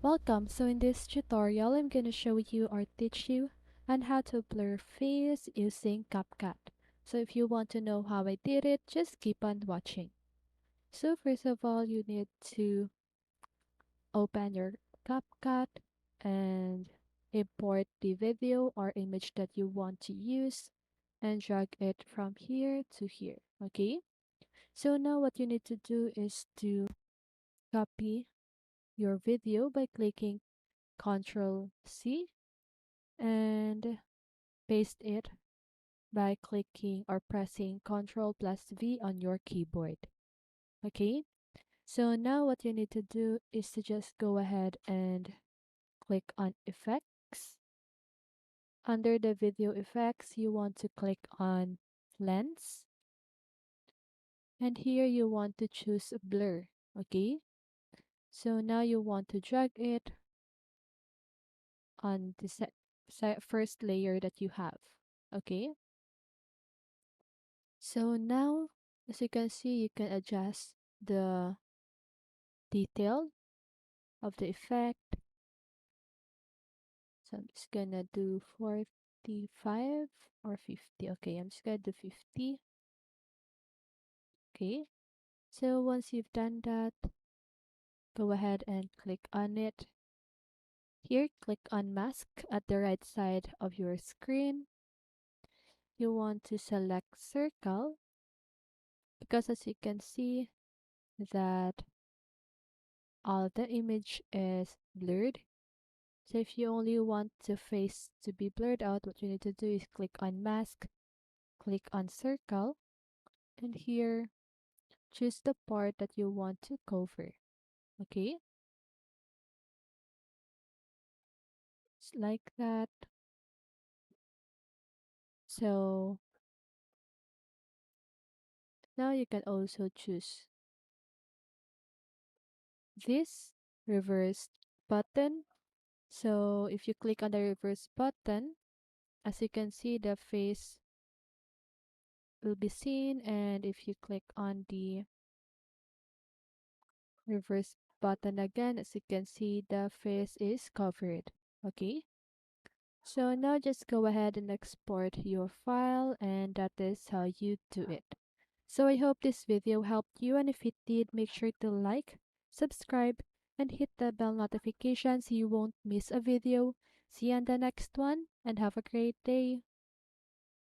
Welcome. So in this tutorial, I'm going to show you or teach you on how to blur face using CapCut. So if you want to know how I did it, just keep on watching. So first of all, you need to open your CapCut and import the video or image that you want to use and drag it from here to here. Okay. So now what you need to do is to copy your video by clicking Ctrl C and paste it by clicking or pressing Ctrl plus V on your keyboard. Okay, so now what you need to do is to just go ahead and click on Effects. Under the video effects, you want to click on Lens, and here you want to choose Blur. Okay, so now you want to drag it on the first layer that you have. Okay, so now, as you can see, you can adjust the detail of the effect. So I'm just gonna do 45 or 50. Okay, I'm just gonna do 50. Okay, so once you've done that, go ahead and click on it. Here, click on mask at the right side of your screen. You want to select circle because as you can see that all the image is blurred. So if you only want the face to be blurred out, what you need to do is click on mask, click on circle, and here choose the part that you want to cover. Okay, it's like that. So now you can also choose this reverse button. So if you click on the reverse button, as you can see, the face will be seen, and if you click on the reverse button again, as you can see, the face is covered. Okay, so now just go ahead and export your file, and that is how you do it. So I hope this video helped you, and if it did, make sure to like, subscribe, and hit the bell notification so you won't miss a video. See you on the next one, and have a great day.